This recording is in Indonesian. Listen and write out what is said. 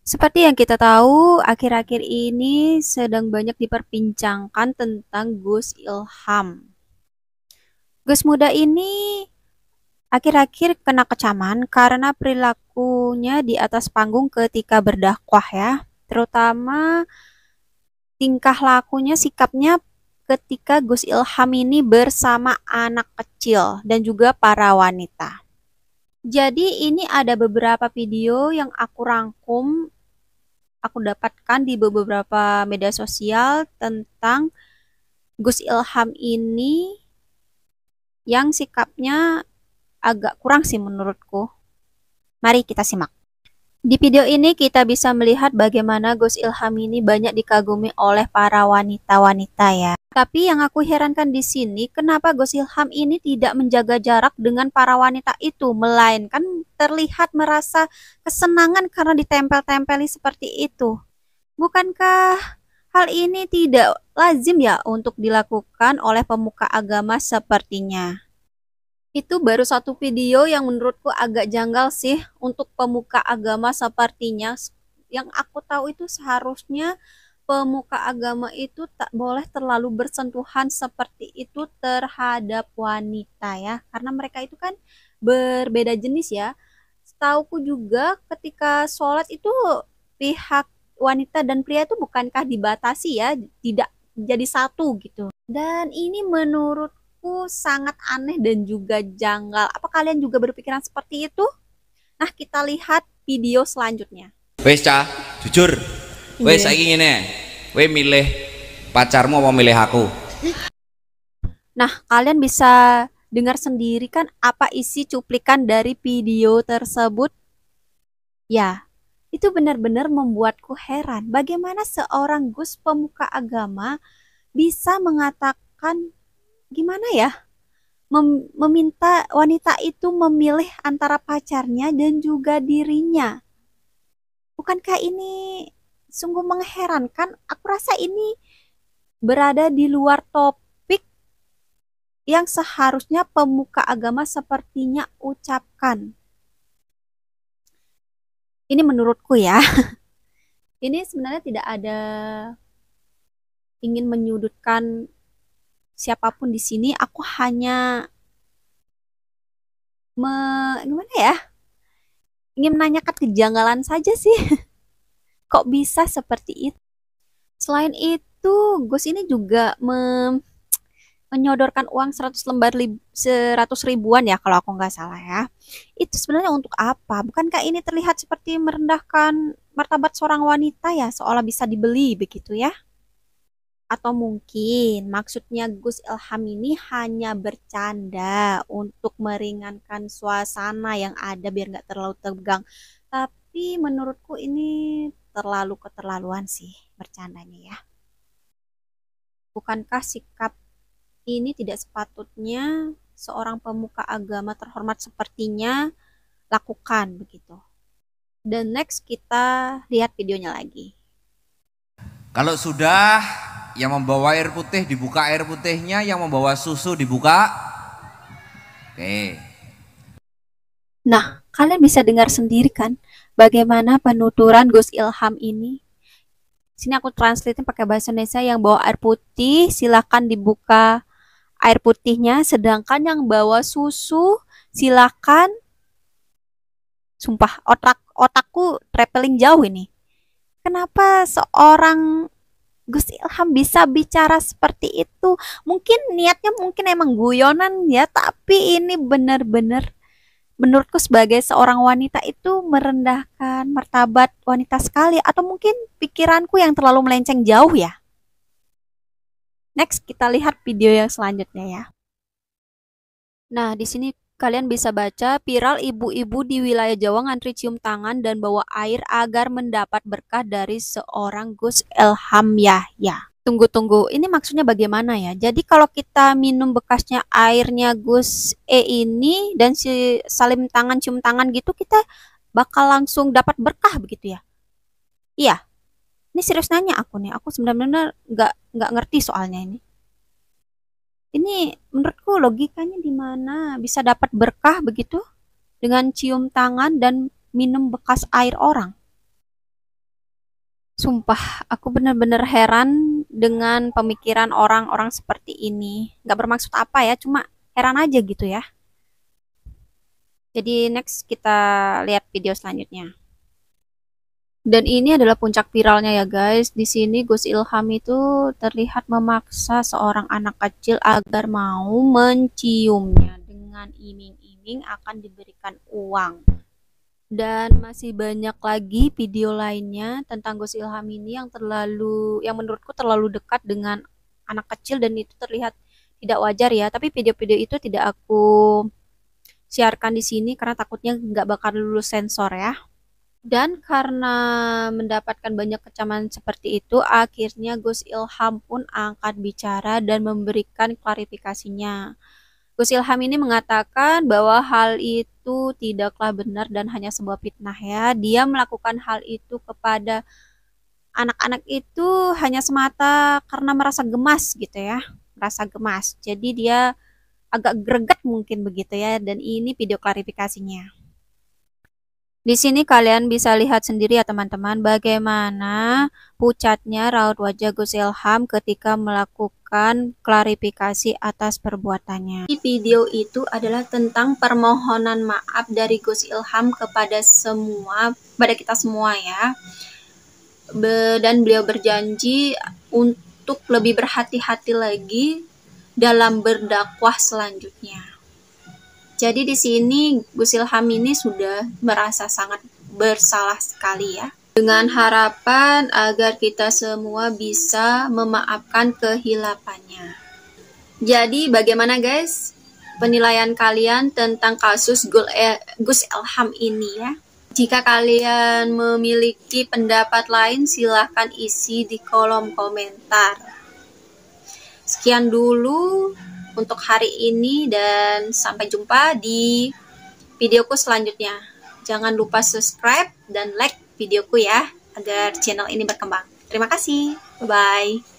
Seperti yang kita tahu, akhir-akhir ini sedang banyak diperbincangkan tentang Gus Ilham. Gus muda ini akhir-akhir kena kecaman karena perilakunya di atas panggung ketika berdakwah ya, terutama tingkah lakunya, sikapnya ketika Gus Ilham ini bersama anak kecil dan juga para wanita. Jadi ini ada beberapa video yang aku rangkum, aku dapatkan di beberapa media sosial tentang Gus Ilham ini yang sikapnya agak kurang sih menurutku. Mari kita simak. Di video ini kita bisa melihat bagaimana Gus Ilham ini banyak dikagumi oleh para wanita-wanita ya. Tapi yang aku herankan di sini, kenapa Gus Ilham ini tidak menjaga jarak dengan para wanita itu, melainkan terlihat merasa kesenangan karena ditempel-tempeli seperti itu. Bukankah hal ini tidak lazim ya untuk dilakukan oleh pemuka agama sepertinya? Itu baru satu video yang menurutku agak janggal sih untuk pemuka agama sepertinya. Yang aku tahu itu seharusnya pemuka agama itu tak boleh terlalu bersentuhan seperti itu terhadap wanita ya. Karena mereka itu kan berbeda jenis ya. Setauku juga ketika sholat itu pihak wanita dan pria itu bukankah dibatasi ya, tidak jadi satu gitu. Dan ini menurutku sangat aneh dan juga janggal. Apa kalian juga berpikiran seperti itu? Nah, kita lihat video selanjutnya. Wes cah, jujur. Wes Iya. saiki ngene. Kowe milih pacarmu apa milih aku? Nah, kalian bisa dengar sendiri kan apa isi cuplikan dari video tersebut? Ya, itu benar-benar membuatku heran. Bagaimana seorang Gus pemuka agama bisa mengatakan gimana ya? Meminta wanita itu memilih antara pacarnya dan juga dirinya. Bukankah ini sungguh mengherankan? Aku rasa ini berada di luar topik yang seharusnya pemuka agama sepertinya ucapkan. Ini menurutku ya. Ini sebenarnya tidak ada ingin menyudutkan siapapun di sini. Aku hanya gimana ya? Ingin menanyakan kejanggalan saja sih. Kok bisa seperti itu? Selain itu, Gus ini juga menyodorkan uang 100 lembar 100 ribuan ya kalau aku nggak salah ya. Itu sebenarnya untuk apa? Bukankah ini terlihat seperti merendahkan martabat seorang wanita ya, seolah bisa dibeli begitu ya? Atau mungkin maksudnya Gus Ilham ini hanya bercanda untuk meringankan suasana yang ada biar nggak terlalu tegang. Tapi menurutku ini terlalu keterlaluan sih bercandanya ya. Bukankah sikap ini tidak sepatutnya seorang pemuka agama terhormat sepertinya lakukan begitu. Dan next kita lihat videonya lagi. Kalau sudah yang membawa air putih dibuka air putihnya, yang membawa susu dibuka. Oke. Nah, kalian bisa dengar sendiri kan bagaimana penuturan Gus Ilham ini. Sini aku translate pakai bahasa Indonesia, yang bawa air putih silakan dibuka air putihnya, sedangkan yang bawa susu silakan. Sumpah otakku traveling jauh ini. Kenapa seorang Gus Ilham bisa bicara seperti itu? Mungkin niatnya mungkin emang guyonan ya, tapi ini benar-benar menurutku sebagai seorang wanita itu merendahkan martabat wanita sekali, atau mungkin pikiranku yang terlalu melenceng jauh ya. Next kita lihat video yang selanjutnya ya. Nah, di sini kalian bisa baca viral ibu-ibu di wilayah Jawa ngantri cium tangan dan bawa air agar mendapat berkah dari seorang Gus Ilham Yahya. Tunggu-tunggu, ini maksudnya bagaimana ya? Jadi kalau kita minum bekasnya airnya Gus ini dan si salim tangan cium tangan gitu, kita bakal langsung dapat berkah begitu ya? Iya, ini serius nanya aku nih. Aku sebenarnya nggak ngerti soalnya ini. Ini menurutku logikanya di mana bisa dapat berkah begitu dengan cium tangan dan minum bekas air orang. Sumpah, aku bener-bener heran dengan pemikiran orang-orang seperti ini. Nggak bermaksud apa ya, cuma heran aja gitu ya. Jadi next kita lihat video selanjutnya. Dan ini adalah puncak viralnya ya guys. Di sini Gus Ilham itu terlihat memaksa seorang anak kecil agar mau menciumnya dengan iming-iming akan diberikan uang. Dan masih banyak lagi video lainnya tentang Gus Ilham ini yang menurutku terlalu dekat dengan anak kecil dan itu terlihat tidak wajar ya. Tapi video-video itu tidak aku siarkan di sini karena takutnya nggak bakal lulus sensor ya. Dan karena mendapatkan banyak kecaman seperti itu, akhirnya Gus Ilham pun angkat bicara dan memberikan klarifikasinya. Gus Ilham ini mengatakan bahwa hal itu tidaklah benar dan hanya sebuah fitnah ya. Dia melakukan hal itu kepada anak-anak itu hanya semata karena merasa gemas gitu ya. Merasa gemas. Jadi dia agak greget mungkin begitu ya. Dan ini video klarifikasinya. Di sini kalian bisa lihat sendiri ya teman-teman bagaimana pucatnya raut wajah Gus Ilham ketika melakukan klarifikasi atas perbuatannya. Video itu adalah tentang permohonan maaf dari Gus Ilham kepada kita semua ya. Dan beliau berjanji untuk lebih berhati-hati lagi dalam berdakwah selanjutnya. Jadi di sini Gus Ilham ini sudah merasa sangat bersalah sekali ya. Dengan harapan agar kita semua bisa memaafkan kehilafannya. Jadi bagaimana guys penilaian kalian tentang kasus Gus Ilham ini ya? Jika kalian memiliki pendapat lain silahkan isi di kolom komentar. Sekian dulu untuk hari ini dan sampai jumpa di videoku selanjutnya. Jangan lupa subscribe dan like videoku ya agar channel ini berkembang. Terima kasih. Bye-bye.